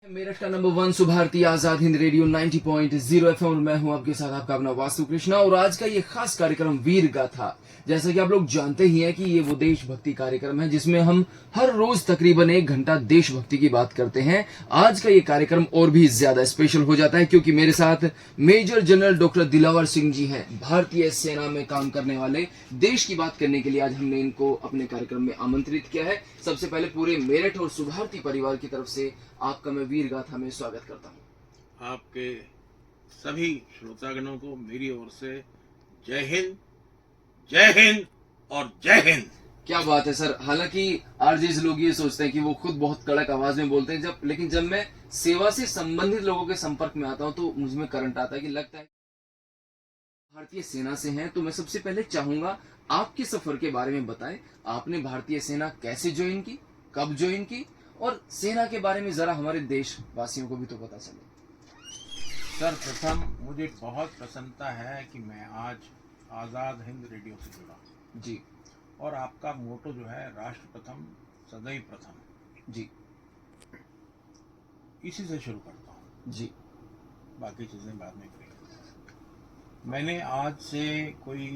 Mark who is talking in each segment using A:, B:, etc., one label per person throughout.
A: मेरठ का number 1 Subharti Azad Hind radio 90.0 FM और मैं हूं आपके साथ आपका अपना वास्तु कृष्णा। और आज का ये खास कार्यक्रम वीर गाथा, जैसा कि आप लोग जानते ही हैं कि ये वो देशभक्ति कार्यक्रम है जिसमें हम हर रोज तकरीबन 1 घंटा देशभक्ति की बात करते हैं। आज का ये कार्यक्रम और भी ज्यादा स्पेशल हो जाता है क्योंकि मेरे साथ major general doctor Dilawar Singh ji हैं, भारतीय सेना में काम करने वाले। देश की बात करने के लिए आज हमने इनको अपने कार्यक्रम में आमंत्रित किया है। सबसे पहले पूरे मेरठ और सुभारती परिवार की तरफ से आपका मैं वीर गाथा में स्वागत करता हूं।
B: आपके सभी श्रोतागणों को मेरी ओर से जय हिंद और जय हिंद।
A: क्या बात है सर। हालांकि आरजेस लोग ये सोचते हैं कि वो खुद बहुत कड़क आवाज में बोलते हैं, लेकिन जब मैं सेवा से संबंधित लोगों के संपर्क में आता हूं तो मुझ में करंट आता है कि लगता है भारतीय सेना से हैं। तो मैं सबसे पहले चाहूंगा आपके सफर के बारे में बताएं। आपने भारतीय सेना कैसे ज्वाइन की, कब ज्वाइन की, और सेना के बारे में जरा हमारे देशवासियों को भी तो पता चले।
B: सर, प्रथम मुझे बहुत प्रसन्नता है कि मैं आज आज़ाद हिंद रेडियो से जुड़ा
A: जी।
B: और आपका मोटो जो है राष्ट्र प्रथम सदैव प्रथम
A: जी
B: इसी से शुरू करता हूँ
A: जी।
B: बाकी चीज़ें बाद में करेंगे। मैंने आज से कोई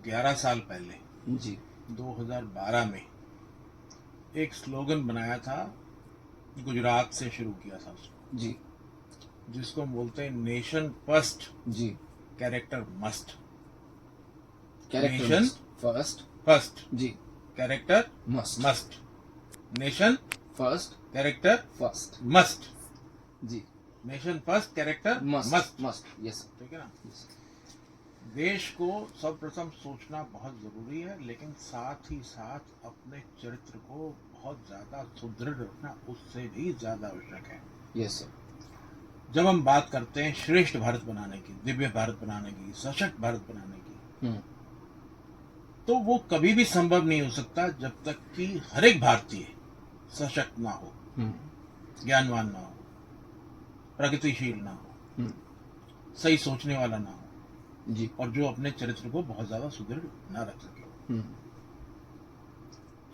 B: 11 साल पहले
A: जी
B: 2012 में एक स्लोगन बनाया था, गुजरात से शुरू किया था उसको,
A: जी
B: जिसको हम बोलते हैं नेशन फर्स्ट
A: जी।
B: Character must.
A: Character
B: nation first
A: जी,
B: character must. Nation
A: first
B: character
A: first
B: must.
A: जी।
B: Nation first character
A: must must yes
B: ठीक है ना। देश को सर्वप्रथम सोचना बहुत जरूरी है, लेकिन साथ ही साथ अपने चरित्र को बहुत ज्यादा सुदृढ़ रखना उससे भी ज्यादा आवश्यक है।
A: Yes sir.
B: जब हम बात करते हैं श्रेष्ठ भारत बनाने की, दिव्य भारत बनाने की, सशक्त भारत बनाने की, तो वो कभी भी संभव नहीं हो सकता जब तक कि हर एक भारतीय सशक्त ना हो, ज्ञानवान ना हो, प्रगतिशील ना हो, सही सोचने वाला ना हो
A: जी,
B: और जो अपने चरित्र को बहुत ज्यादा सुदृढ़ ना रख सके।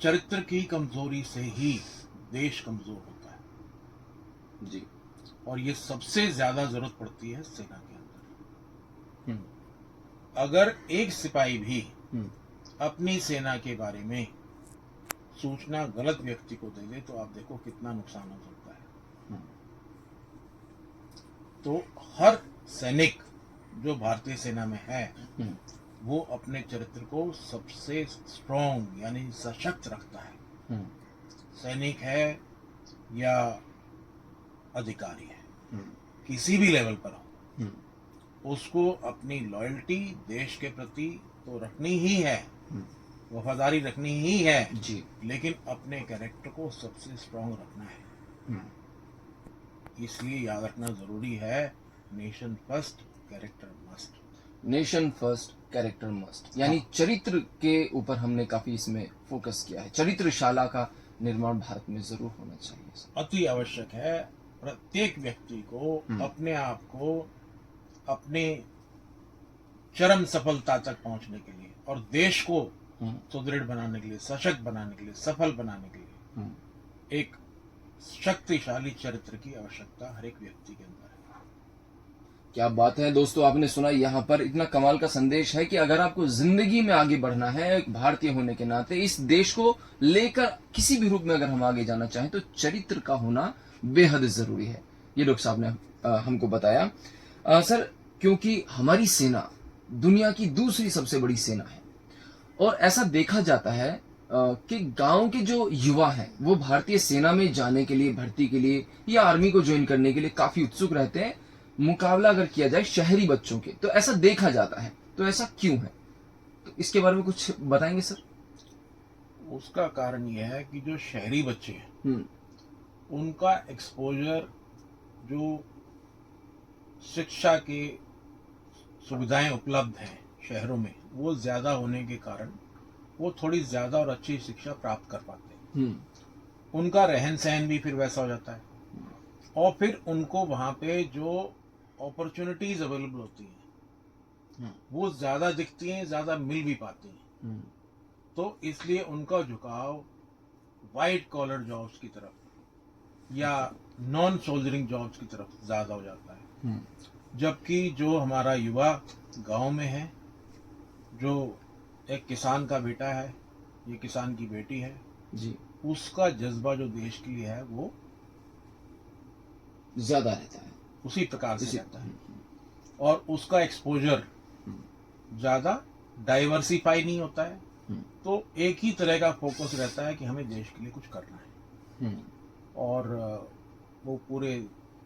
B: चरित्र की कमजोरी से ही देश कमजोर होता है
A: जी।
B: और ये सबसे ज्यादा जरूरत पड़ती है सेना के अंदर। अगर एक सिपाही भी अपनी सेना के बारे में सूचना गलत व्यक्ति को दे दे तो आप देखो कितना नुकसान हो सकता है। तो हर सैनिक जो भारतीय सेना में है वो अपने चरित्र को सबसे स्ट्रॉन्ग यानी सशक्त रखता है। सैनिक है या अधिकारी है, किसी भी लेवल पर हो, उसको अपनी लॉयल्टी देश के प्रति तो रखनी ही है, वफादारी रखनी ही है
A: जी,
B: लेकिन अपने कैरेक्टर को सबसे स्ट्रॉन्ग रखना है। इसलिए याद रखना जरूरी है, nation first character must.
A: Nation first character must, यानी चरित्र के ऊपर हमने काफी इसमें फोकस किया है। चरित्रशाला का निर्माण भारत में जरूर होना चाहिए।
B: अति आवश्यक है। प्रत्येक व्यक्ति को अपने आप को अपने चरम सफलता तक पहुंचने के लिए और देश को सुदृढ़ बनाने के लिए, सशक्त बनाने के लिए, सफल बनाने के लिए एक शक्तिशाली चरित्र की आवश्यकता हर एक व्यक्ति के अंदर है।
A: क्या बात है दोस्तों, आपने सुना। यहाँ पर इतना कमाल का संदेश है कि अगर आपको जिंदगी में आगे बढ़ना है, एक भारतीय होने के नाते इस देश को लेकर किसी भी रूप में अगर हम आगे जाना चाहें तो चरित्र का होना बेहद जरूरी है। ये डॉक्टर साहब ने हमको बताया। सर, क्योंकि हमारी सेना दुनिया की दूसरी सबसे बड़ी सेना है और ऐसा देखा जाता है कि गांव के जो युवा हैं वो भारतीय सेना में जाने के लिए, भर्ती के लिए या आर्मी को ज्वाइन करने के लिए काफी उत्सुक रहते हैं, मुकाबला अगर किया जाए शहरी बच्चों के, तो ऐसा देखा जाता है। तो ऐसा क्यों है? तो इसके बारे में कुछ बताएंगे सर?
B: उसका कारण यह है कि जो शहरी बच्चे हैं उनका एक्सपोजर, जो शिक्षा की सुविधाएं उपलब्ध हैं शहरों में, वो ज्यादा होने के कारण वो थोड़ी ज्यादा और अच्छी शिक्षा प्राप्त कर पाते हैं। उनका रहन सहन भी फिर वैसा हो जाता है और फिर उनको वहां पे जो अपॉर्चुनिटीज अवेलेबल होती हैं वो ज्यादा दिखती हैं, ज्यादा मिल भी पाती हैं। तो इसलिए उनका झुकाव वाइट कॉलर जॉब्स की तरफ या नॉन सोल्जरिंग जॉब्स की तरफ ज्यादा हो जाता है। जबकि जो हमारा युवा गांव में है, जो एक किसान का बेटा है, ये किसान की बेटी है
A: जी,
B: उसका जज्बा जो देश के लिए है वो
A: ज्यादा रहता है
B: उसी प्रकार से
A: इसी
B: रहता है, और उसका एक्सपोजर ज्यादा डाइवर्सिफाई नहीं होता है। तो एक ही तरह का फोकस रहता है कि हमें देश के लिए कुछ करना है, और वो पूरे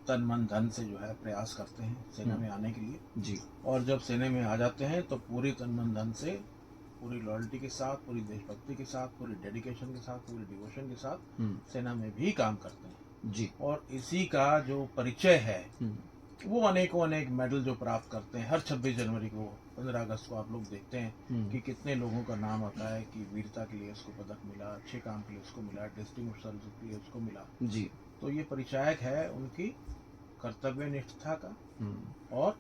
B: तन मन धन से जो है प्रयास करते हैं सेना में आने के लिए
A: जी,
B: और जब सेना में आ जाते हैं तो पूरी तन मन धन से, पूरी लॉयल्टी के साथ, पूरी देशभक्ति के साथ, पूरी डेडिकेशन के साथ, पूरी डिवोशन के साथ सेना में भी काम करते हैं
A: जी,
B: और इसी का जो परिचय है वो अनेकों अनेक मेडल जो प्राप्त करते हैं। हर 26 जनवरी को, 15 अगस्त को आप लोग देखते हैं कि कितने लोगों का नाम आता है कि वीरता के लिए उसको पदक मिला, अच्छे काम के लिए उसको मिला, डिस्टिंग्विश्ड सर्विस के लिए उसको मिला।
A: जी,
B: तो ये परिचायक है उनकी कर्तव्य निष्ठा का और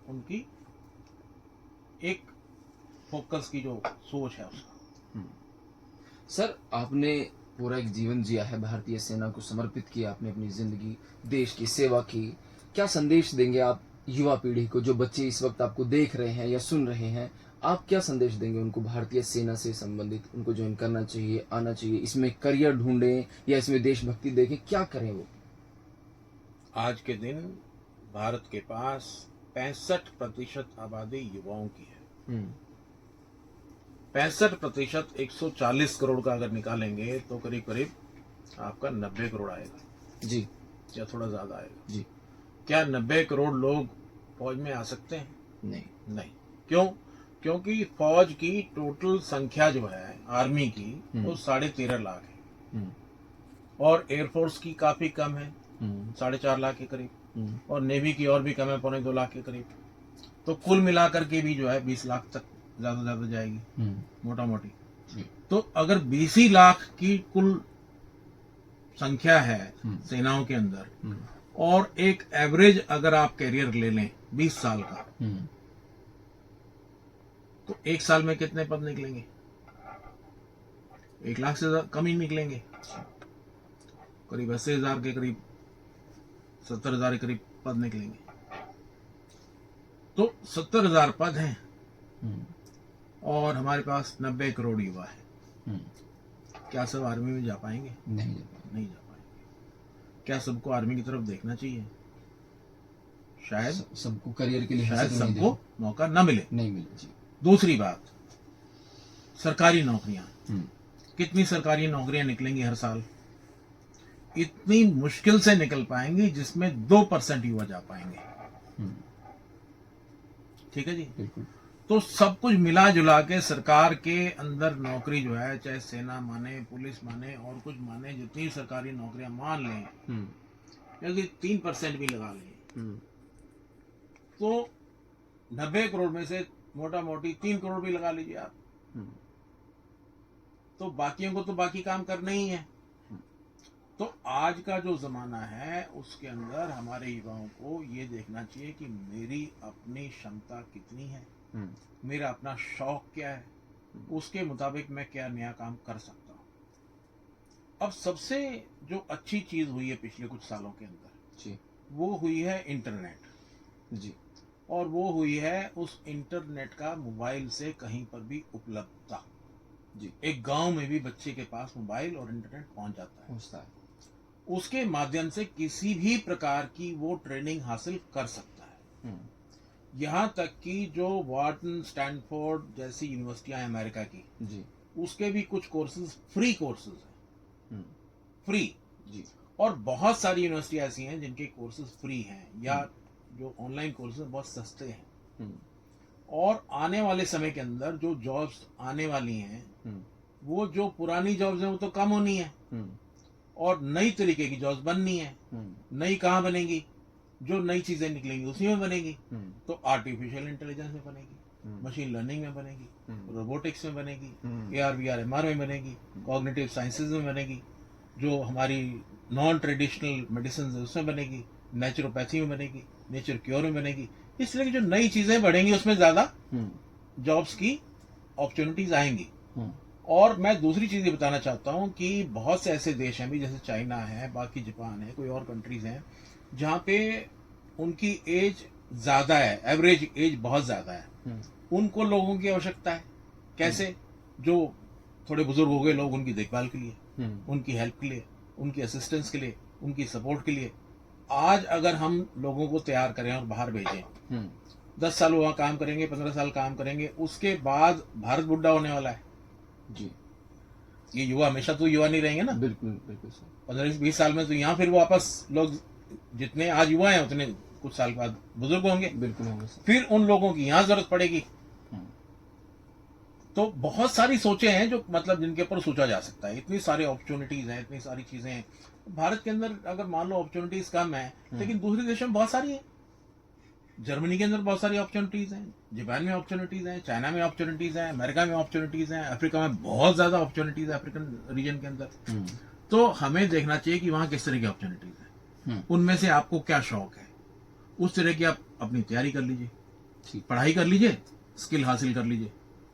B: उनकी एक फोकस की जो सोच है उसका।
A: सर आपने पूरा एक जीवन जिया है, भारतीय सेना को समर्पित किया आपने अपनी जिंदगी, देश की सेवा की। क्या संदेश देंगे आप युवा पीढ़ी को, जो बच्चे इस वक्त आपको देख रहे हैं या सुन रहे हैं? आप क्या संदेश देंगे उनको भारतीय सेना से संबंधित? उनको ज्वाइन करना चाहिए, आना चाहिए, इसमें करियर ढूंढें या इसमें देशभक्ति देखें, क्या करें वो?
B: आज के दिन भारत के पास 65% आबादी युवाओं की है। 65% 140 करोड़ का अगर निकालेंगे तो करीब करीब आपका 90 करोड़ आएगा
A: जी,
B: या थोड़ा ज्यादा आएगा
A: जी,
B: क्या 90 करोड़ लोग फौज में आ सकते हैं?
A: नहीं,
B: नहीं। क्यों? क्योंकि फौज की टोटल संख्या जो है आर्मी की वो 13.5 लाख है और एयरफोर्स की काफी कम है, 4.5 लाख के करीब, और नेवी की और भी कम है, 2.25 लाख के करीब। तो कुल मिलाकर के भी जो है 20 लाख तक ज्यादा जाएगी मोटा मोटी। तो अगर 20 लाख की कुल संख्या है सेनाओं के अंदर और एक एवरेज अगर आप कैरियर ले लें 20 साल का, तो एक साल में कितने पद निकलेंगे? 1 लाख से कम ही निकलेंगे, करीब 80,000 के करीब, 70,000 के करीब पद निकलेंगे। तो 70,000 पद हैं और हमारे पास 90 करोड़ युवा है। क्या सब आर्मी में जा पाएंगे? नहीं जा पाएंगे। क्या सबको आर्मी की तरफ देखना चाहिए? शायद
A: सबको करियर के लिए
B: शायद सबको मौका न मिले।
A: नहीं मिले जी।
B: दूसरी बात, सरकारी नौकरियां, कितनी सरकारी नौकरियां निकलेंगी हर साल? इतनी मुश्किल से निकल पाएंगी जिसमें 2% युवा जा पाएंगे। ठीक है जी, बिल्कुल। तो सब कुछ मिला जुला के सरकार के अंदर नौकरी जो है, चाहे सेना माने, पुलिस माने और कुछ माने, जितनी सरकारी नौकरियां मान लें, यदि 3% भी लगा लें तो 90 करोड़ में से मोटा मोटी 3 करोड़ भी लगा लीजिए आप, तो बाकियों को तो बाकी काम करना ही है। तो आज का जो जमाना है उसके अंदर हमारे युवाओं को ये देखना चाहिए कि मेरी अपनी क्षमता कितनी है, मेरा अपना शौक क्या है, उसके मुताबिक मैं क्या नया काम कर सकता हूं। अब सबसे जो अच्छी चीज हुई है पिछले कुछ सालों के अंदर जी, वो हुई है इंटरनेट जी, और वो हुई है उस इंटरनेट का मोबाइल से कहीं पर भी उपलब्धता जी। एक गांव में भी बच्चे के पास मोबाइल और इंटरनेट पहुंच जाता है, उसके माध्यम से किसी भी प्रकार की वो ट्रेनिंग हासिल कर सकता है। यहाँ तक कि जो वार्टन, स्टैनफोर्ड जैसी यूनिवर्सिटियां हैं अमेरिका की जी, उसके भी कुछ कोर्सेज फ्री कोर्सेज हैं, फ्री जी। और बहुत सारी यूनिवर्सिटी ऐसी हैं जिनके कोर्सेज फ्री हैं या जो ऑनलाइन कोर्सेज बहुत सस्ते हैं। और आने वाले समय के अंदर जो जॉब्स आने वाली हैं वो जो पुरानी जॉब्स हैं वो तो कम होनी है और नई तरीके की जॉब्स बननी है। नई कहाँ बनेगी? जो नई चीजें निकलेंगी उसी में बनेगी। तो आर्टिफिशियल इंटेलिजेंस में बनेगी, मशीन लर्निंग में बनेगी, रोबोटिक्स में बनेगी, AR VR MR में बनेगी, कॉग्निटिव साइंसेज में बनेगी, जो हमारी नॉन ट्रेडिशनल मेडिसिन है उसमें बनेगी, नेचुरोपैथी में बनेगी, नेचर क्योर में बनेगी। इसलिए जो नई चीजें बढ़ेंगी उसमें ज्यादा जॉब्स की अपॉर्चुनिटीज आएंगी। और मैं दूसरी चीज ये बताना चाहता हूँ कि बहुत से ऐसे देश हैं भी, जैसे चाइना है, बाकी जापान है, कोई और कंट्रीज हैं जहाँ पे उनकी एज ज्यादा है, एवरेज एज बहुत ज्यादा है। उनको लोगों की आवश्यकता है। कैसे? जो थोड़े बुजुर्ग हो गए लोग, उनकी देखभाल के लिए, उनकी हेल्प के लिए, उनकी असिस्टेंस के लिए, उनकी सपोर्ट के लिए। आज अगर हम लोगों को तैयार करें और बाहर भेजें, 10 साल वहां काम करेंगे, 15 साल काम करेंगे, उसके बाद भारत बुढ़ा होने वाला है
A: जी।
B: ये युवा हमेशा तो युवा नहीं रहेंगे ना।
A: बिल्कुल बिल्कुल सर।
B: 15-20 साल में तो यहाँ फिर वापस लोग जितने आज युवा हैं उतने कुछ साल बाद बुजुर्ग होंगे।
A: बिल्कुल होंगे सर।
B: फिर उन लोगों की यहाँ जरूरत पड़ेगी। तो बहुत सारी सोचें हैं जो मतलब जिनके ऊपर सोचा जा सकता है। इतनी सारी अपॉर्चुनिटीज हैं, इतनी सारी चीजें हैं। भारत के अंदर अगर मान लो अपॉर्चुनिटीज कम है, लेकिन दूसरे देशों में बहुत सारी है। जर्मनी के अंदर बहुत सारी अपॉर्चुनिटीज हैं, जापान में अपॉर्चुनिटीज हैं, चाइना में अपॉर्चुनिटीज हैं, अमेरिका में अपॉर्चुनिटीज हैं, अफ्रीका में बहुत ज्यादा अपॉर्चुनिटीज है, अफ्रीकन रीजन के अंदर। तो हमें देखना चाहिए कि वहां किस तरह की अपॉर्चुनिटीज है, उनमें से आपको क्या शौक है, उस तरह की आप अपनी तैयारी कर लीजिए, पढ़ाई कर लीजिए, स्किल हासिल कर लीजिए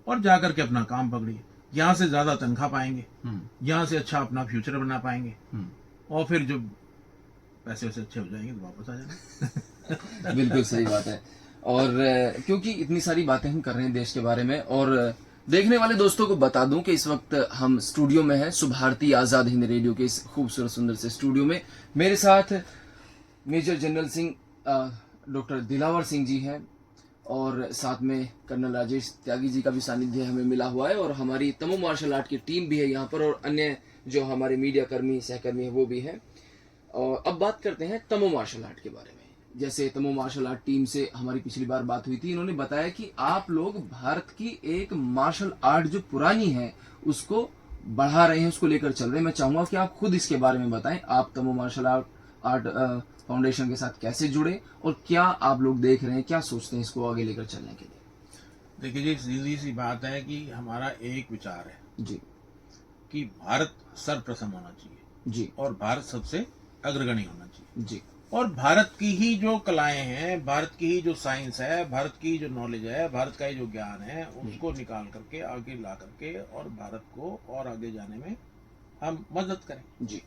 B: और जाकर के अपना काम पकड़िए। यहाँ से ज्यादा तनख्वाह पाएंगे, यहाँ से अच्छा अपना फ्यूचर बना पाएंगे, और फिर जब पैसे वैसे अच्छे हो जाएंगे तो वापस आ जाएंगे।
A: बिल्कुल सही बात है। और क्योंकि इतनी सारी बातें हम कर रहे हैं देश के बारे में, और देखने वाले दोस्तों को बता दूं कि इस वक्त हम स्टूडियो में हैं, सुभारती आजाद हिंद रेडियो के इस खूबसूरत सुंदर से स्टूडियो में। मेरे साथ major general Singh doctor Dilawar Singh ji हैं, और साथ में कर्नल राजेश त्यागी जी का भी सानिध्य हमें मिला हुआ है, और हमारी तमो मार्शल आर्ट की टीम भी है यहाँ पर, और अन्य जो हमारे मीडिया कर्मी सहकर्मी है वो भी है। और अब बात करते हैं तमो मार्शल आर्ट के बारे में। जैसे तमो मार्शल आर्ट टीम से हमारी पिछली बार बात हुई थी, इन्होंने बताया कि आप लोग भारत की एक मार्शल आर्ट जो पुरानी है उसको बढ़ा रहे हैं, उसको लेकर चल रहे हैं। मैं चाहूंगा कि आप खुद इसके बारे में बताएं, आप तमो मार्शल आर्ट फाउंडेशन के साथ कैसे जुड़े और क्या आप लोग देख रहे हैं, क्या सोचते हैं इसको आगे लेकर चलने के लिए।
B: देखिए जी, सीधी सी बात है कि हमारा एक विचार है
A: जी
B: कि भारत सर्वप्रथम होना चाहिए
A: जी,
B: और भारत सबसे अग्रगणी होना चाहिए
A: जी,
B: और भारत की ही जो कलाएं हैं, भारत की ही जो साइंस है, भारत की जो नॉलेज है, भारत का ही जो ज्ञान है, उसको निकाल करके आगे ला करके और भारत को और आगे जाने में हम मदद करें।
A: जी।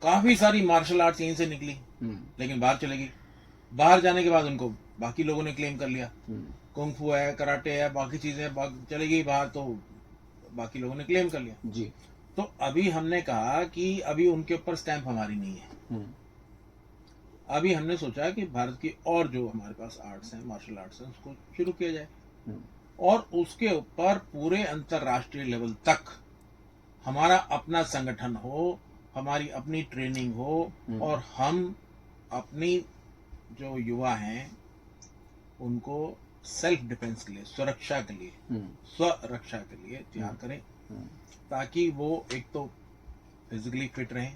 B: काफी सारी मार्शल आर्ट्स यहीं से निकली, लेकिन बाहर चले गई। बाहर जाने के बाद उनको बाकी लोगों ने क्लेम कर लिया, कुंग फू है, कराटे है, बाकी चीजें चली गई बाहर, तो बाकी लोगों ने क्लेम कर लिया
A: जी।
B: तो अभी हमने कहा कि अभी उनके ऊपर स्टैंप हमारी नहीं है। अभी हमने सोचा कि भारत की और जो हमारे पास आर्ट्स हैं, मार्शल आर्ट्स हैं, उसको शुरू किया जाए और उसके ऊपर पूरे अंतरराष्ट्रीय लेवल तक हमारा अपना संगठन हो, हमारी अपनी ट्रेनिंग हो और हम अपनी जो युवा हैं उनको सेल्फ डिफेंस के लिए, सुरक्षा के लिए, स्वरक्षा के लिए तैयार करें, ताकि वो एक तो फिजिकली फिट रहें,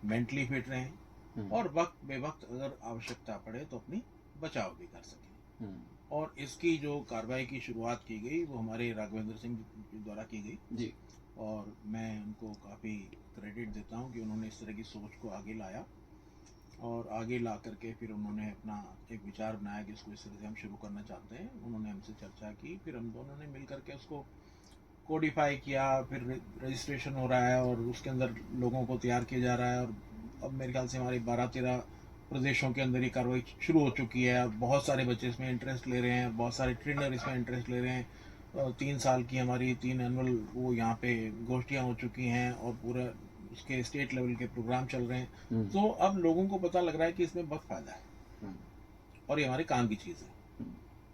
B: मेंटली फिट रहें और वक्त बेवक्त अगर आवश्यकता पड़े तो अपनी बचाव भी कर सकें। और इसकी जो कार्रवाई की शुरुआत की गई वो हमारे राघवेंद्र सिंह द्वारा की गई
A: जी।
B: और मैं उनको काफ़ी क्रेडिट देता हूं कि उन्होंने इस तरह की सोच को आगे लाया और आगे ला करके फिर उन्होंने अपना एक विचार बनाया कि इसको इस तरह से हम शुरू करना चाहते हैं। उन्होंने हमसे चर्चा की, फिर हम दोनों ने मिल करके उसको कोडिफाई किया, फिर रजिस्ट्रेशन हो रहा है और उसके अंदर लोगों को तैयार किया जा रहा है और अब मेरे ख्याल से हमारे 12-13 प्रदेशों के अंदर ये कार्रवाई शुरू हो चुकी है। बहुत सारे बच्चे इसमें इंटरेस्ट ले रहे हैं, बहुत सारे ट्रेनर इसमें इंटरेस्ट ले रहे हैं। 3 साल की हमारी 3 एनुअल वो यहाँ पे गोष्ठियाँ हो चुकी हैं और पूरा उसके स्टेट लेवल के प्रोग्राम चल रहे हैं। तो अब लोगों को पता लग रहा है कि इसमें बहुत फायदा है और ये हमारे काम की चीज़ है।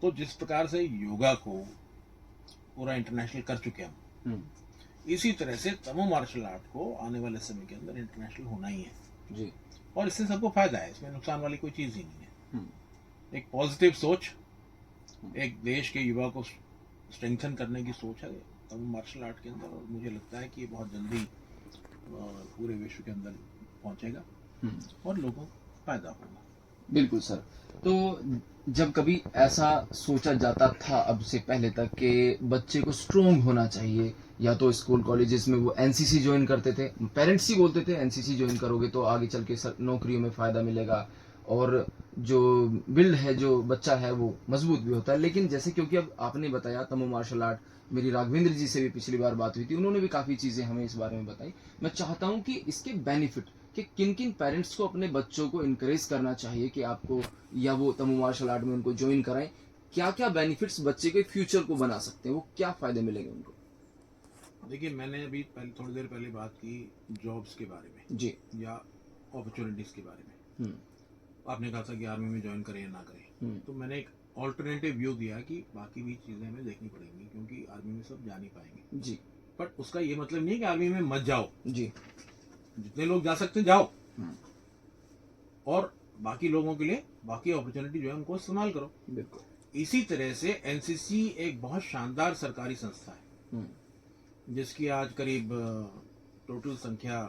B: तो जिस प्रकार से योगा को पूरा इंटरनेशनल कर चुके हम, इसी तरह से तमो मार्शल आर्ट को आने वाले समय के अंदर इंटरनेशनल होना ही है
A: जी।
B: और इससे सबको फायदा है, इसमें नुकसान वाली कोई चीज ही नहीं है। एक पॉजिटिव सोच, एक देश के युवा को स्ट्रेंथन करने की सोच है तमो मार्शल आर्ट के अंदर और मुझे लगता है कि ये बहुत जल्दी पूरे विश्व के अंदर पहुंचेगा और लोगों को फायदा होगा।
A: बिल्कुल सर। तो जब कभी ऐसा सोचा जाता था अब से पहले तक कि बच्चे को स्ट्रोंग होना चाहिए, या तो स्कूल कॉलेजेस में वो एनसीसी ज्वाइन करते थे, पेरेंट्स ही बोलते थे एनसीसी ज्वाइन करोगे तो आगे चल के नौकरियों में फायदा मिलेगा और जो बिल्ड है, जो बच्चा है, वो मजबूत भी होता है। लेकिन जैसे क्योंकि अब आपने बताया तमो मार्शल आर्ट, मेरी राघवेंद्र जी से भी पिछली बार बात हुई थी, उन्होंने भी काफ़ी चीज़ें हमें इस बारे में बताई। मैं चाहता हूँ कि इसके बेनिफिट कि किन किन पेरेंट्स को अपने बच्चों को इनकरेज करना चाहिए कि आपको या वो तमो मार्शल आर्ट में उनको ज्वाइन कराएं, क्या क्या बेनिफिट्स बच्चे के फ्यूचर को बना सकते हैं, वो क्या फ़ायदे मिलेंगे उनको।
B: देखिए, मैंने अभी पहले थोड़ी देर पहले बात की जॉब्स के बारे में
A: जी।
B: या अपॉर्चुनिटीज़ के बारे में। आपने कहा था कि आर्मी में ज्वाइन करें या ना करें, तो मैंने एक ऑल्टरनेटिव व्यू दिया कि बाकी भी चीज़ें हमें देखनी पड़ेंगी, क्योंकि आर्मी में सब जा नहीं पाएंगे
A: जी।
B: बट उसका ये मतलब नहीं है कि आर्मी में मत जाओ।
A: जी।
B: जितने लोग जा सकते हैं जाओ, और बाकी लोगों के लिए बाकी अपॉर्चुनिटी जो है उनको इस्तेमाल करो।
A: बिल्कुल।
B: इसी तरह से एनसीसी एक बहुत शानदार सरकारी संस्था है जिसकी आज करीब टोटल संख्या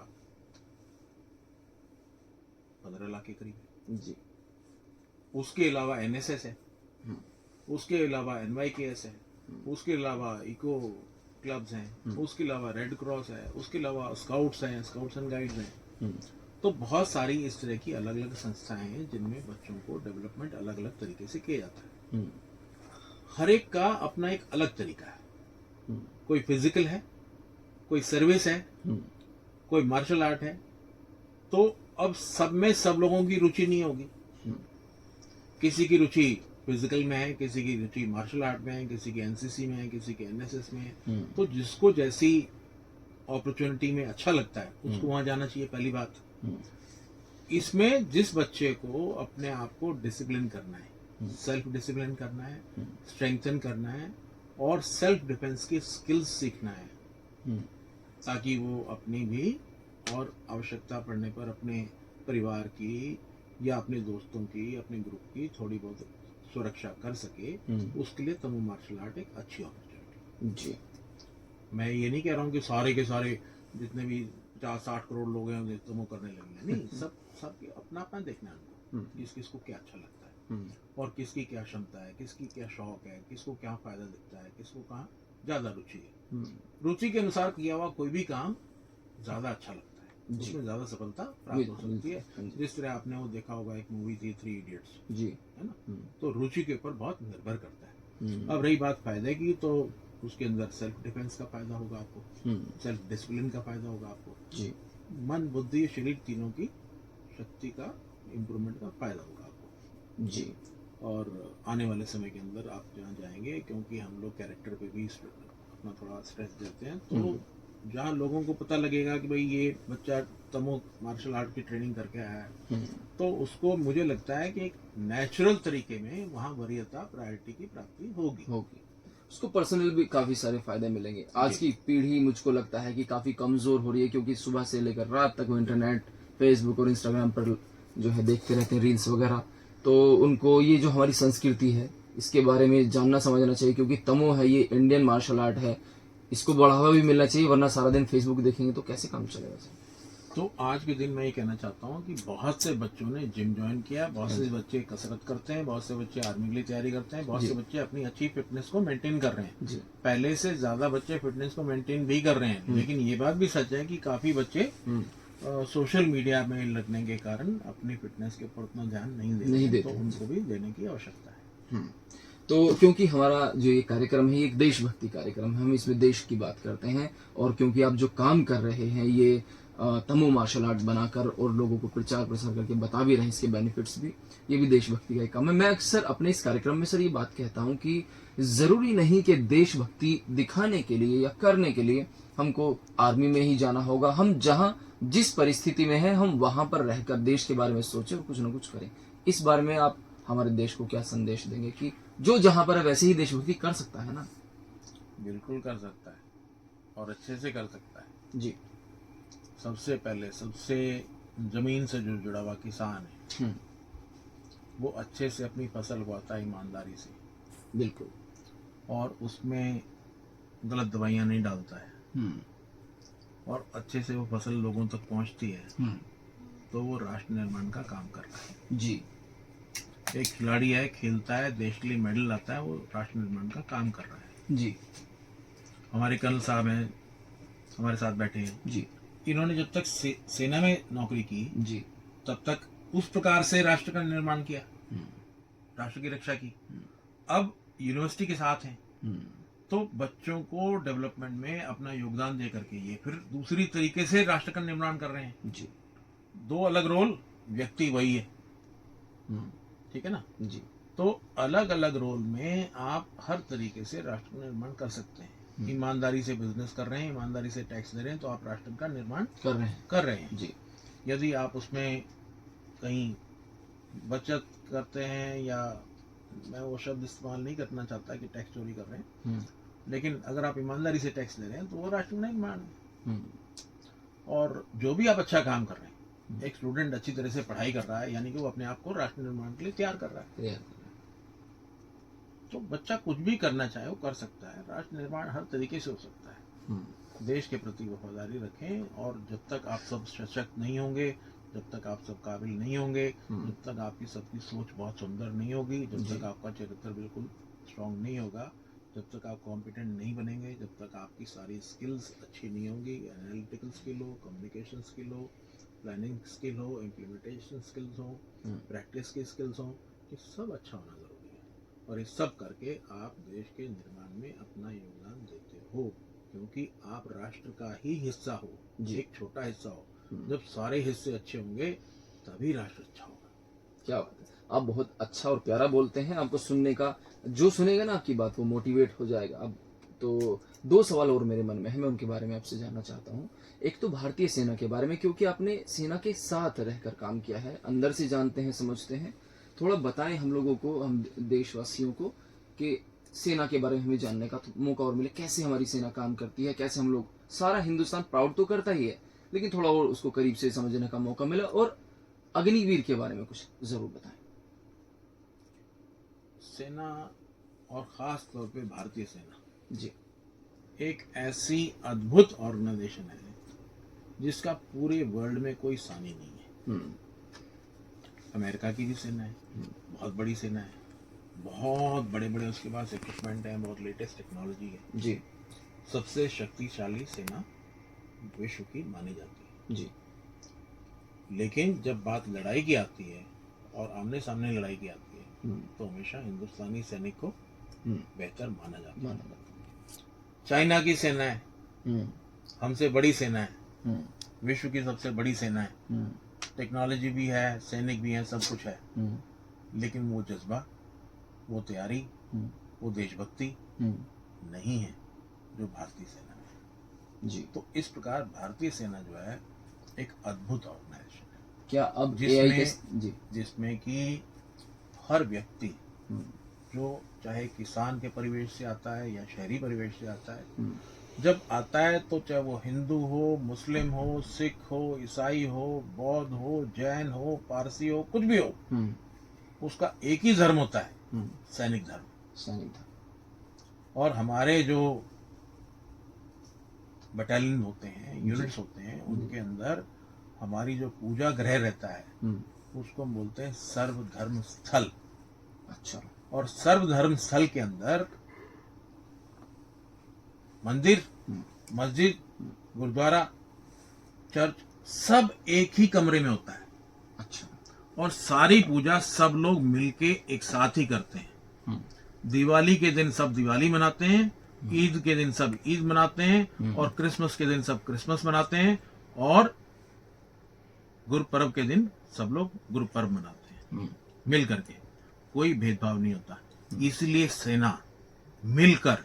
B: 15 लाख के करीब है।
A: जी।
B: उसके अलावा एनएसएस है, उसके अलावा एनवाईकेएस है, उसके अलावा इको क्लब्स हैं, उसके अलावा रेड क्रॉस है, उसके अलावा स्काउट्स हैं, स्काउट्स एंड गाइड्स हैं। तो बहुत सारी इस तरह की अलग अलग संस्थाएं हैं जिनमें बच्चों को डेवलपमेंट अलग अलग तरीके से किया जाता है। हर एक का अपना एक अलग तरीका है। कोई फिजिकल है, कोई सर्विस है, कोई मार्शल आर्ट है। तो अब सब में सब लोगों की रुचि नहीं होगी। किसी की रुचि फिजिकल में है, किसी की रुचि मार्शल आर्ट में है, किसी की एनसीसी में है, किसी की एनएसएस में है। तो जिसको जैसी अपॉर्चुनिटी में अच्छा लगता है उसको वहां जाना चाहिए, पहली बात। इसमें जिस बच्चे को अपने आप को डिसिप्लिन करना है, सेल्फ डिसिप्लिन करना है, स्ट्रेंथन करना है और सेल्फ डिफेंस की स्किल्स सीखना है, ताकि वो अपनी भी और आवश्यकता पड़ने पर अपने परिवार की या अपने दोस्तों की, अपने ग्रुप की थोड़ी बहुत सुरक्षा कर सके, उसके लिए तमो मार्शल आर्ट एक अच्छी अपॉर्चुनिटी। जी। मैं ये नहीं कह रहा हूँ कि सारे के सारे जितने भी 50-60 करोड़ लोग हैं तमो करने लगे, नहीं। सब अपना अपना देखना है उनको, किसको क्या अच्छा लगता है और किसकी क्या क्षमता है, किसकी क्या शौक है, किसको क्या फायदा दिखता है, किसको कहाँ ज्यादा रुचि है। रुचि के अनुसार किया हुआ कोई भी काम ज्यादा अच्छा लगता है, उसमें ज्यादा सफलता प्राप्त हो सकती है। जिस तरह आपने वो देखा होगा, एक मूवी थी 3 इडियट्स, जी, है ना। तो रुचि के ऊपर बहुत निर्भर करता है। अब रही बात फायदे की, तो उसके अंदर सेल्फ डिफेंस का फायदा होगा आपको, सेल्फ डिसिप्लिन का फायदा होगा आपको, जी, मन बुद्धि शरीर तीनों की शक्ति का इम्प्रूवमेंट का फायदा होगा आपको, जी। और आने वाले समय के अंदर आप जहाँ जाएंगे, क्योंकि हम लोग कैरेक्टर पे भी अपना थोड़ा स्ट्रेस देते हैं, तो जहाँ लोगों को पता लगेगा कि भाई ये बच्चा तमो मार्शल आर्ट की ट्रेनिंग करके आया है, तो उसको मुझे लगता है कि एक नेचुरल तरीके में वहाँ वरीयता प्रायोरिटी की प्राप्ति होगी।
A: उसको पर्सनल भी काफी सारे फायदे मिलेंगे। आज की पीढ़ी मुझको लगता है कि काफी कमजोर हो रही है, क्योंकि सुबह से लेकर रात तक वो इंटरनेट, फेसबुक और इंस्टाग्राम पर जो है देखते रहते हैं रील्स वगैरह। तो उनको ये जो हमारी संस्कृति है इसके बारे में जानना समझना चाहिए, क्योंकि तमो है, ये इंडियन मार्शल आर्ट है, इसको बढ़ावा भी मिलना चाहिए, वरना सारा दिन फेसबुक देखेंगे तो कैसे काम चलेगा।
B: तो आज के दिन मैं ये कहना चाहता हूँ कि बहुत से बच्चों ने जिम ज्वाइन किया, बहुत से बच्चे कसरत करते हैं, बहुत से बच्चे आर्मी के लिए तैयारी करते हैं, बहुत से बच्चे अपनी अच्छी फिटनेस को मेंटेन कर रहे हैं। पहले से ज्यादा बच्चे फिटनेस को मेंटेन भी कर रहे हैं, लेकिन ये बात भी सच है कि काफी बच्चे सोशल मीडिया में लगने के कारण अपनी फिटनेस के ऊपर उतना ध्यान नहीं देते, तो उनको भी देने की आवश्यकता है।
A: तो क्योंकि हमारा जो ये कार्यक्रम है, ये एक देशभक्ति कार्यक्रम है, हम इसमें देश की बात करते हैं, और क्योंकि आप जो काम कर रहे हैं ये तमो मार्शल आर्ट बनाकर और लोगों को प्रचार प्रसार करके बता भी रहे हैं इसके बेनिफिट्स भी, ये भी देशभक्ति का एक काम है। मैं अक्सर अपने इस कार्यक्रम में सर ये बात कहता हूँ कि जरूरी नहीं कि देशभक्ति दिखाने के लिए या करने के लिए हमको आर्मी में ही जाना होगा। हम जहाँ जिस परिस्थिति में है हम वहां पर रहकर देश के बारे में सोचें और कुछ न कुछ करें। इस बारे में आप हमारे देश को क्या संदेश देंगे कि जो जहां पर है वैसे ही देशभक्ति कर सकता है ना?
B: बिल्कुल कर सकता है और अच्छे से कर सकता है
A: जी।
B: सबसे पहले सबसे जमीन से जो जुड़ा हुआ किसान है वो अच्छे से अपनी फसल उगाता है ईमानदारी से,
A: बिल्कुल,
B: और उसमें गलत दवाइयाँ नहीं डालता है, और अच्छे से वो फसल लोगों तक पहुंचती है, तो वो राष्ट्र निर्माण का काम कर रहा है।
A: जी।
B: एक खिलाड़ी है, खेलता है, देश के लिए मेडल लाता है, वो राष्ट्र निर्माण का काम कर रहा है।
A: जी।
B: हमारे कर्नल साहब हैं, हमारे साथ बैठे हैं,
A: जी।
B: इन्होंने जब तक सेना में नौकरी की,
A: जी,
B: तब तक उस प्रकार से राष्ट्र का निर्माण किया, राष्ट्र की रक्षा की। अब यूनिवर्सिटी के साथ हैं, तो बच्चों को डेवलपमेंट में अपना योगदान दे करके ये फिर दूसरी तरीके से राष्ट्र का निर्माण कर रहे हैं
A: जी।
B: दो अलग रोल, व्यक्ति वही है, ठीक है ना
A: जी।
B: तो अलग अलग रोल में आप हर तरीके से राष्ट्र का निर्माण कर सकते हैं। ईमानदारी से बिजनेस कर रहे हैं, ईमानदारी से टैक्स दे रहे हैं, तो आप राष्ट्र का निर्माण कर रहे हैं
A: जी।
B: यदि आप उसमें कहीं बचत करते हैं, या मैं वो शब्द इस्तेमाल नहीं करना चाहता कि टैक्स चोरी कर रहे हैं, लेकिन अगर आप ईमानदारी से टैक्स दे रहे हैं तो वो राष्ट्र का निर्माण है। और जो भी आप अच्छा काम कर रहे हैं, एक स्टूडेंट अच्छी तरह से पढ़ाई कर रहा है, यानी कि वो अपने आप को राष्ट्र निर्माण के लिए तैयार कर रहा है। तो बच्चा कुछ भी करना चाहे वो कर सकता है, राष्ट्र निर्माण हर तरीके से हो सकता है। देश के प्रति वफादारी रखें, और जब तक आप सब सशक्त नहीं होंगे, जब तक आप सब काबिल नहीं होंगे, जब तक आपकी सबकी सोच बहुत सुंदर नहीं होगी, जब तक आपका चरित्र बिल्कुल स्ट्रांग नहीं होगा, जब तक आप कॉम्पिटेंट नहीं बनेंगे, जब तक आपकी सारी स्किल्स अच्छी नहीं होंगी, एनालिटिकल स्किल हो, कम्युनिकेशन स्किल हो, प्लानिंग स्किल हो, इम्प्लीमेंटेशन स्किल्स हो, प्रैक्टिस की स्किल्स हो, ये सब अच्छा होना जरूरी है। और ये सब करके आप देश के निर्माण में अपना योगदान देते हो, क्योंकि आप राष्ट्र का ही हिस्सा हो, एक छोटा हिस्सा हो। जब सारे हिस्से अच्छे होंगे तभी राष्ट्र अच्छा होगा।
A: क्या बात है, आप बहुत अच्छा और प्यारा बोलते हैं। आपको सुनने का, जो सुनेगा ना आपकी बात, वो मोटिवेट हो जाएगा। अब तो दो सवाल और मेरे मन में है, मैं उनके बारे में आपसे जानना चाहता हूँ। एक तो भारतीय सेना के बारे में, क्योंकि आपने सेना के साथ रहकर काम किया है, अंदर से जानते हैं, समझते हैं। थोड़ा बताएं हम लोगों को, हम देशवासियों को, कि सेना के बारे में हमें जानने का मौका और मिले, कैसे हमारी सेना काम करती है, कैसे हम लोग, सारा हिंदुस्तान प्राउड तो करता ही है, लेकिन थोड़ा और उसको करीब से समझने का मौका मिला। और अग्निवीर के बारे में कुछ जरूर बताएं।
B: सेना, और खास तौर पे भारतीय सेना
A: जी,
B: एक ऐसी अद्भुत ऑर्गेनाइजेशन है जिसका पूरे वर्ल्ड में कोई सानी नहीं है। अमेरिका की भी सेना है, बहुत बड़ी सेना है, बहुत बड़े बड़े उसके पास इक्विपमेंट है, बहुत लेटेस्ट टेक्नोलॉजी है
A: जी,
B: सबसे शक्तिशाली सेना विश्व की मानी जाती है
A: जी।
B: लेकिन जब बात लड़ाई की आती है और आमने सामने लड़ाई की आती है, तो हमेशा हिंदुस्तानी सैनिक को बेहतर माना जाता है। चाइना की सेना है, हमसे बड़ी सेना है, विश्व की सबसे बड़ी सेना है, टेक्नोलॉजी भी है, सैनिक भी है, सब कुछ है, लेकिन वो जज्बा, वो तैयारी, वो देशभक्ति नहीं है जो भारतीय सेना में
A: जी।
B: तो इस प्रकार भारतीय सेना जो है एक अद्भुत ऑर्गेनाइजेशन है।
A: क्या अब AI के जी,
B: जिसमें कि हर व्यक्ति जो चाहे किसान के परिवेश से आता है या शहरी परिवेश से आता है, जब आता है तो चाहे वो हिंदू हो, मुस्लिम हो, सिख हो, ईसाई हो, बौद्ध हो, जैन हो, पारसी हो, कुछ भी हो, उसका एक ही धर्म होता है, सैनिक धर्म। और हमारे जो बटालियन होते हैं, यूनिट्स होते हैं, उनके अंदर हमारी जो पूजा गृह रहता है, उसको हम बोलते हैं सर्वधर्म स्थल।
A: अच्छा।
B: और सर्वधर्म स्थल के अंदर मंदिर, मस्जिद, गुरुद्वारा, चर्च सब एक ही कमरे में होता है।
A: अच्छा।
B: और सारी पूजा सब लोग मिलके एक साथ ही करते हैं। दिवाली के दिन सब दिवाली मनाते हैं, ईद के दिन सब ईद मनाते हैं, और क्रिसमस के दिन सब क्रिसमस मनाते हैं, और गुरुपर्व के दिन सब लोग गुरुपर्व मनाते हैं मिल करके, कोई भेदभाव नहीं होता। इसलिए सेना मिलकर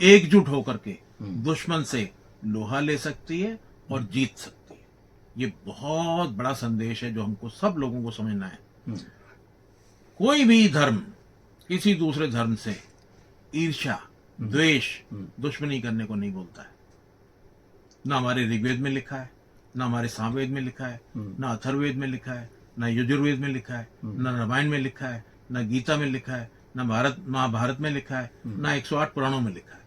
B: एकजुट होकर के दुश्मन से लोहा ले सकती है और जीत सकती है। ये बहुत बड़ा संदेश है जो हमको सब लोगों को समझना है। कोई भी धर्म किसी दूसरे धर्म से ईर्ष्या, द्वेष, दुश्मनी करने को नहीं बोलता है। ना हमारे ऋग्वेद में लिखा है, ना हमारे सामवेद में लिखा है, ना अथर्ववेद में लिखा है, ना यजुर्वेद में लिखा है, ना रामायण में लिखा है, ना गीता में लिखा है, ना महाभारत में लिखा है, ना 108 पुराणों में लिखा है।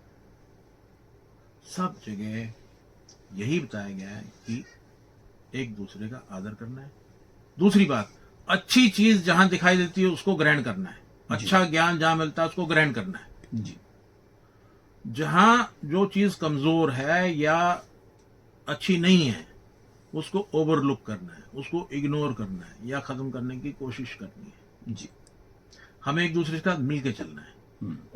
B: सब जगह यही बताया गया है कि एक दूसरे का आदर करना है। दूसरी बात, अच्छी चीज जहां दिखाई देती है उसको ग्रहण करना है, अच्छा ज्ञान जहां मिलता है उसको ग्रहण करना है जी। जहां जो चीज कमजोर है या अच्छी नहीं है उसको ओवरलुक करना है, उसको इग्नोर करना है या खत्म करने की कोशिश करनी है।
A: जी।
B: हमें एक दूसरे के साथ मिलकर चलना है।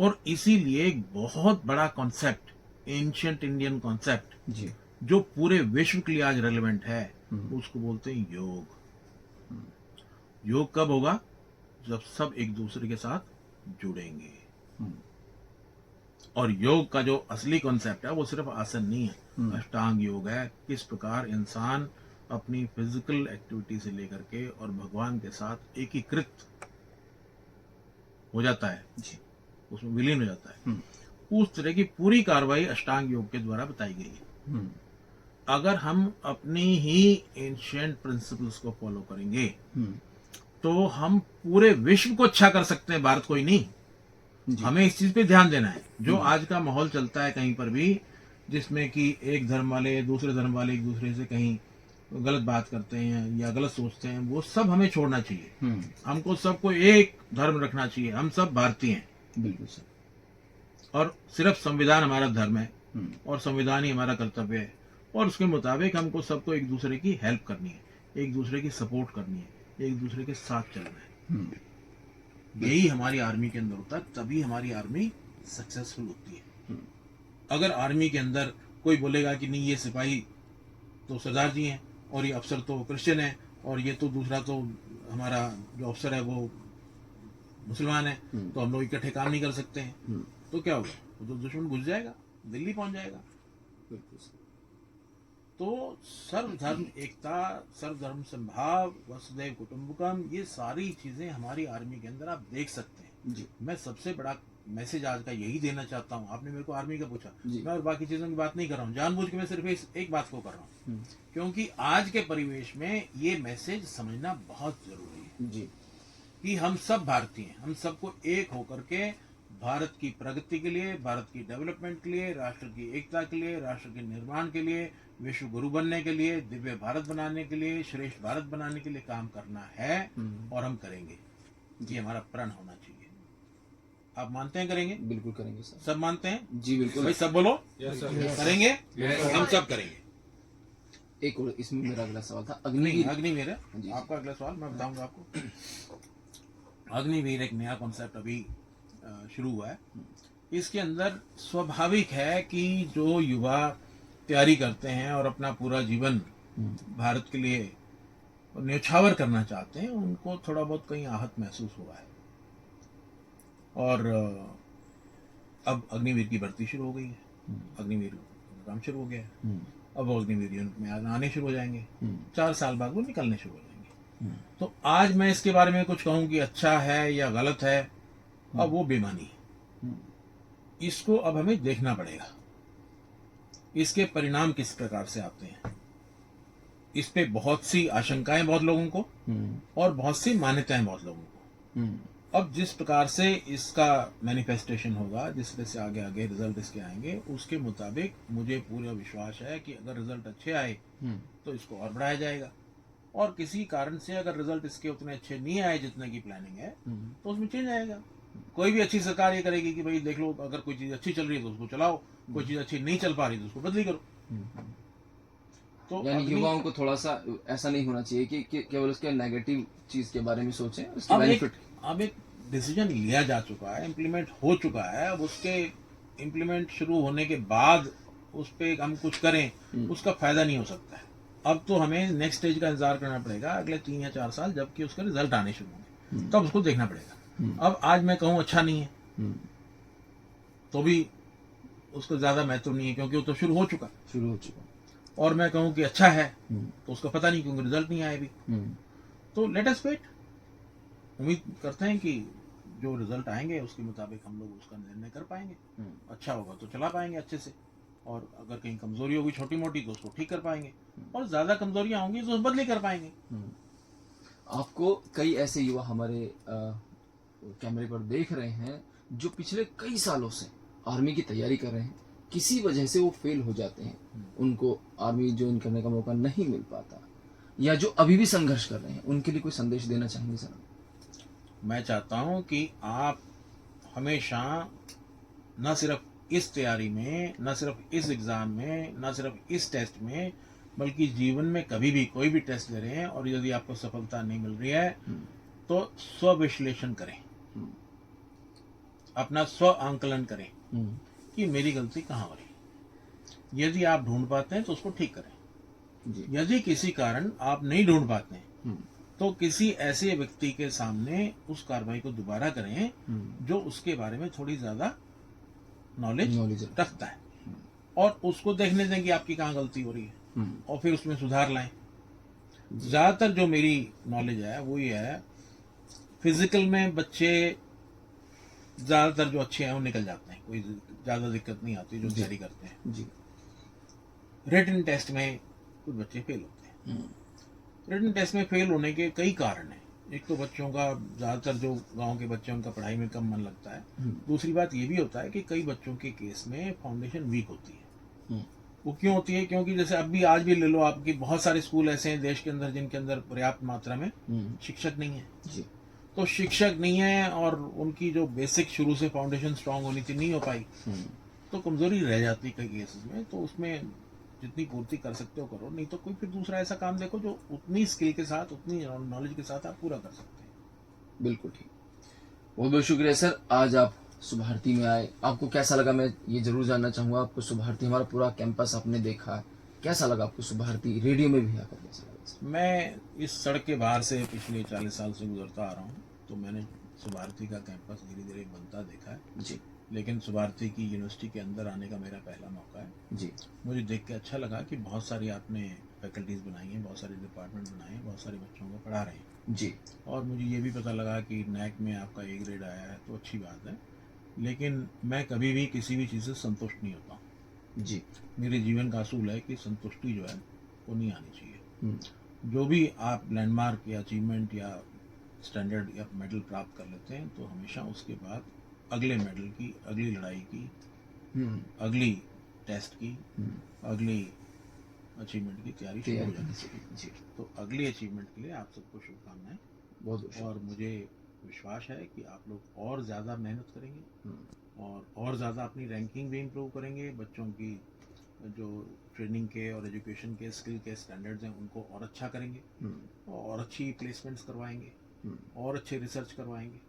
B: और इसीलिए एक बहुत बड़ा कॉन्सेप्ट, एंशिएंट इंडियन कॉन्सेप्ट,
A: जी।
B: जो पूरे विश्व के लिए आज रेलेवेंट है, उसको बोलते हैं योग। योग कब होगा? जब सब एक दूसरे के साथ जुड़ेंगे। और योग का जो असली कॉन्सेप्ट है वो सिर्फ आसन नहीं है, अष्टांग योग है। किस प्रकार इंसान अपनी फिजिकल एक्टिविटी से लेकर के और भगवान के साथ एकीकृत हो जाता है,
A: जी।
B: उसमें विलीन हो जाता है। उस तरह की पूरी कार्रवाई अष्टांग योग के द्वारा बताई गई है। अगर हम अपनी ही एंशिएंट प्रिंसिपल्स को फॉलो करेंगे तो हम पूरे विश्व को अच्छा कर सकते हैं, भारत को ही नहीं। हमें इस चीज पे ध्यान देना है। जो आज का माहौल चलता है कहीं पर भी, जिसमें कि एक धर्म वाले दूसरे धर्म वाले एक दूसरे से कहीं गलत बात करते हैं या गलत सोचते हैं, वो सब हमें छोड़ना चाहिए। हमको सबको एक धर्म रखना चाहिए। हम सब भारतीय हैं,
A: बिल्कुल सर।
B: और सिर्फ संविधान हमारा धर्म है और संविधान ही हमारा कर्तव्य है। और उसके मुताबिक हमको सबको एक दूसरे की हेल्प करनी है, एक दूसरे की सपोर्ट करनी है, एक दूसरे के साथ चलना है। यही हमारी आर्मी के अंदर होता है, तभी हमारी आर्मी सक्सेसफुल होती है। अगर आर्मी के अंदर कोई बोलेगा कि नहीं ये सिपाही तो सरदार जी हैं और ये अफसर तो क्रिश्चियन है और ये तो दूसरा तो हमारा जो अफसर है वो मुसलमान है, तो हम लोग इकट्ठे काम नहीं कर सकते हैं, तो क्या होगा? वो तो दुश्मन घुस जाएगा, दिल्ली पहुंच जाएगा। तो सर्वधर्म एकता, सर्वधर्म संभाव, वसुधैव कुटुंबकम, ये सारी चीजें हमारी आर्मी के अंदर आप देख सकते हैं।
A: जी।
B: मैं सबसे बड़ा मैसेज आज का यही देना चाहता हूँ। आपने मेरे को आर्मी का पूछा, मैं और बाकी चीजों की बात नहीं कर रहा हूँ, जानबूझ के मैं सिर्फ एक बात को कर रहा हूँ, क्योंकि आज के परिवेश में ये मैसेज समझना बहुत जरूरी है। जी। कि हम सब भारतीय हैं, हम सबको एक होकर के भारत की प्रगति के लिए, भारत की डेवलपमेंट के लिए, राष्ट्र की एकता के लिए, राष्ट्र के निर्माण के लिए, विश्व गुरु बनने के लिए, दिव्य भारत बनाने के लिए, श्रेष्ठ भारत बनाने के लिए काम करना है और हम करेंगे। ये हमारा प्रण होना चाहिए। आप मानते हैं करेंगे?
A: बिल्कुल करेंगे सर।
B: सब मानते हैं?
A: जी बिल्कुल
B: भाई सब बोलो।
C: Yes sir.
B: करेंगे? हम सब करेंगे।
A: एक और इसमें मेरा अगला सवाल था,
B: अग्निवीर है आपका अगला सवाल, मैं बताऊंगा आपको। अग्निवीर एक नया कॉन्सेप्ट अभी शुरू हुआ है। इसके अंदर स्वाभाविक है कि जो युवा तैयारी करते हैं और अपना पूरा जीवन भारत के लिए न्यौछावर करना चाहते हैं, उनको थोड़ा बहुत कहीं आहत महसूस हुआ है। और अब अग्निवीर की भर्ती शुरू हो गई है, अग्निवीर का काम शुरू हो गया है। अब वो अग्निवीर यूनिट में आने शुरू हो जाएंगे, 4 साल बाद वो निकलने शुरू हो जाएंगे। तो आज मैं इसके बारे में कुछ कहूं कि अच्छा है या गलत है, अब वो बेमानी है। इसको अब हमें देखना पड़ेगा, इसके परिणाम किस प्रकार से आते हैं। इस पे बहुत सी आशंकाएं बहुत लोगों को और बहुत सी मान्यताएं बहुत लोगों को। अब जिस प्रकार से इसका मैनिफेस्टेशन होगा, जिस तरह से आगे आगे रिजल्ट इसके आएंगे, उसके मुताबिक मुझे पूरा विश्वास है कि अगर रिजल्ट अच्छे आए तो इसको और बढ़ाया जाएगा, और किसी कारण से अगर रिजल्ट इसके उतने अच्छे नहीं आए जितने की प्लानिंग है तो उसमें चेंज आएगा। कोई भी अच्छी सरकार ये करेगी कि भाई देख लो, अगर कोई चीज अच्छी चल रही है तो उसको चलाओ, कोई चीज अच्छी नहीं चल पा रही तो उसको बदली करो।
A: तो यानी युवाओं को थोड़ा सा ऐसा नहीं होना चाहिए कि केवल उसके नेगेटिव चीज के बारे में सोचें, उसके बेनिफिट।
B: अब एक डिसीजन लिया जा चुका है, इम्प्लीमेंट हो चुका है, अब उसके इम्प्लीमेंट शुरू होने के बाद उस पर हम कुछ करें उसका फायदा नहीं हो सकता है। अब तो हमें नेक्स्ट स्टेज का इंतजार करना पड़ेगा, अगले 3 या 4 साल, जबकि उसका रिजल्ट आने शुरू होंगे तब उसको देखना पड़ेगा। अब आज मैं कहूँ अच्छा नहीं है तो भी उसका ज्यादा महत्व नहीं है, क्योंकि वो तो शुरू हो चुका। और मैं कहूँ कि अच्छा है तो उसका पता नहीं, क्योंकि रिजल्ट नहीं आया अभी। तो लेट अस वेट, उम्मीद करते हैं कि जो रिजल्ट आएंगे उसके मुताबिक हम लोग उसका निर्णय कर पाएंगे। अच्छा होगा तो चला पाएंगे अच्छे से, और अगर कहीं कमजोरी होगी छोटी मोटी तो उसको ठीक कर पाएंगे, और ज्यादा कमजोरियां होंगी तो बदली कर पाएंगे।
A: आपको कई ऐसे युवा हमारे कैमरे पर देख रहे हैं जो पिछले कई सालों से आर्मी की तैयारी कर रहे हैं, किसी वजह से वो फेल हो जाते हैं, उनको आर्मी ज्वाइन करने का मौका नहीं मिल पाता, या जो अभी भी संघर्ष कर रहे हैं, उनके लिए कोई संदेश देना चाहेंगे सर?
B: मैं चाहता हूं कि आप हमेशा न सिर्फ इस तैयारी में, न सिर्फ इस एग्जाम में, न सिर्फ इस टेस्ट में, बल्कि जीवन में कभी भी कोई भी टेस्ट दे रहे हैं और यदि आपको सफलता नहीं मिल रही है तो स्व विश्लेषण करें, अपना स्व आंकलन करें कि मेरी गलती कहाँ हो रही है। यदि आप ढूंढ पाते हैं तो उसको ठीक करें। यदि किसी कारण आप नहीं ढूंढ पाते हैं तो किसी ऐसे व्यक्ति के सामने उस कार्रवाई को दोबारा करें जो उसके बारे में थोड़ी ज्यादा नॉलेज रखता है, और उसको देखने दें कि आपकी कहाँ गलती हो रही है और फिर उसमें सुधार लाएं। ज्यादातर जो मेरी नॉलेज है वो ये है, फिजिकल में बच्चे ज्यादातर जो अच्छे हैं वो निकल जाते हैं, कोई ज्यादा दिक्कत नहीं आती जो तैयारी करते हैं। रिटन टेस्ट में कुछ बच्चे फेल होते हैं। रिटन टेस्ट में फेल होने के कई कारण हैं। एक तो बच्चों का, ज्यादातर जो गांव के बच्चे उनका पढ़ाई में कम मन लगता है। दूसरी बात ये भी होता है कि कई बच्चों के केस में फाउंडेशन वीक होती है। वो क्यों होती है? क्योंकि जैसे अभी आज भी ले लो, आपकी बहुत सारे स्कूल ऐसे हैं देश के अंदर जिनके अंदर पर्याप्त मात्रा में शिक्षक नहीं है। तो शिक्षक नहीं है और उनकी जो बेसिक शुरू से फाउंडेशन स्ट्रांग होनी थी नहीं हो पाई, तो कमजोरी रह जाती कई केसेस में। तो उसमें जितनी पूर्ति कर सकते हो करो, नहीं तो कोई फिर दूसरा ऐसा काम देखो जो उतनी स्किल के साथ, उतनी नॉलेज के साथ आप पूरा कर सकते हैं।
A: बिल्कुल ठीक, बहुत बहुत शुक्रिया सर। आज आप सुभारती में आए, आपको कैसा लगा? मैं ये जरूर जानना चाहूंगा आपको सुभारती, हमारा पूरा कैंपस आपने देखा, कैसा लगा आपको सुभारती? रेडियो में भी आकर कैसा लगा?
B: मैं इस सड़क के बाहर से पिछले 40 साल से गुजरता आ रहा हूँ, तो मैंने सुभारती का कैंपस धीरे धीरे बनता देखा है
A: जी।
B: लेकिन सुभारती की यूनिवर्सिटी के अंदर आने का मेरा पहला मौका है
A: जी।
B: मुझे देख के अच्छा लगा कि बहुत सारी आपने फैकल्टीज बनाई हैं, बहुत सारे डिपार्टमेंट बनाए हैं, बहुत सारे बच्चों को पढ़ा रहे हैं
A: जी।
B: और मुझे ये भी पता लगा कि नैक में आपका A ग्रेड आया है, तो अच्छी बात है। लेकिन मैं कभी भी किसी भी चीज़ से संतुष्ट नहीं होता
A: जी।
B: मेरे जीवन का असूल है कि संतुष्टि जो है वो नहीं आनी चाहिए। जो भी आप लैंडमार्क या अचीवमेंट या स्टैंडर्ड या मेडल प्राप्त कर लेते हैं तो हमेशा उसके बाद अगले मेडल की, अगली लड़ाई की, अगली टेस्ट की, अगली अचीवमेंट की तैयारी शुरू हो जानी चाहिए। तो अगली अचीवमेंट के लिए आप सबको शुभकामनाएं।
A: बहुत
B: और मुझे विश्वास है कि आप लोग और ज़्यादा मेहनत करेंगे और ज़्यादा अपनी रैंकिंग भी इम्प्रूव करेंगे। बच्चों की जो ट्रेनिंग के और एजुकेशन के स्किल के स्टैंडर्ड्स हैं उनको और अच्छा करेंगे और अच्छी प्लेसमेंट्स करवाएंगे और अच्छे रिसर्च करवाएंगे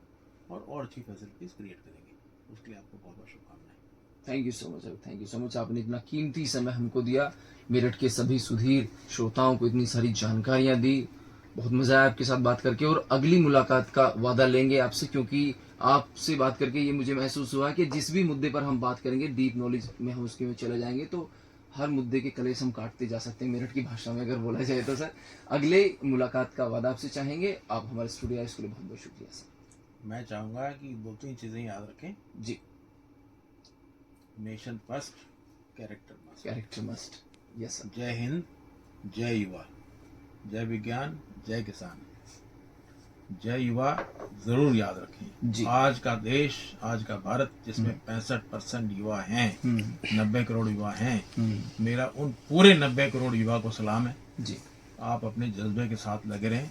B: और अच्छी फैसिलिटीज़ क्रिएट करेंगे। उसके लिए आपको बहुत बहुत शुभकामनाएं।
A: Thank you so much sir, thank you so much. आपने इतना कीमती समय हमको दिया, मेरठ के सभी सुधीर श्रोताओं को इतनी सारी जानकारियां दी। बहुत मजा आया आपके साथ बात करके और अगली मुलाकात का वादा लेंगे आपसे, क्योंकि आपसे बात करके ये मुझे महसूस हुआ कि जिस भी मुद्दे पर हम बात करेंगे डीप नॉलेज में हम उसके में चले जाएंगे तो हर मुद्दे के कलेश हम काटते जा सकते हैं, मेरठ की भाषा में अगर बोला जाए तो। सर अगले मुलाकात का वादा आपसे चाहेंगे। आप हमारे स्टूडियो आए इसके लिए बहुत बहुत शुक्रिया सर।
B: मैं चाहूँगा कि 2-3 चीज़ें याद रखें
A: जी।
B: Nation first, character must.
A: Character must, yes sir.
B: जय हिंद, जय युवा, जय विज्ञान, जय किसान, जय युवा जरूर याद रखें
A: जी।
B: आज का देश, आज का भारत जिसमें 65% युवा हैं, 90 करोड़ युवा हैं, मेरा उन पूरे 90 करोड़ युवा को सलाम है
A: जी।
B: आप अपने जज्बे के साथ लगे रहें,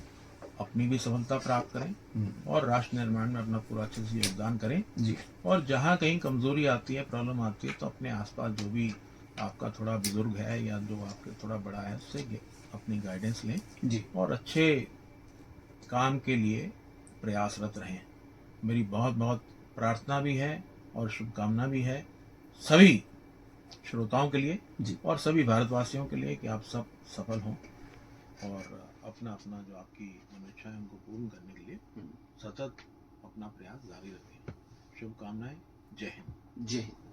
B: अपनी भी सफलता प्राप्त करें और राष्ट्र निर्माण में अपना पूरा अच्छे से योगदान करें
A: जी।
B: और जहाँ कहीं कमजोरी आती है, प्रॉब्लम आती है, तो अपने आसपास जो भी आपका थोड़ा बुजुर्ग है या जो आपके थोड़ा बड़ा है उससे अपनी गाइडेंस लें
A: जी।
B: और अच्छे काम के लिए प्रयासरत रहें। मेरी बहुत बहुत प्रार्थना भी है और शुभकामना भी है सभी श्रोताओं के लिए
A: जी।
B: और सभी भारतवासियों के लिए कि आप सब सफल हों और अपना अपना जो आपकी मनोइच्छा है उनको पूर्ण करने के लिए सतत अपना प्रयास जारी रखें। शुभकामनाएं। जय हिंद।
A: जय हिंद।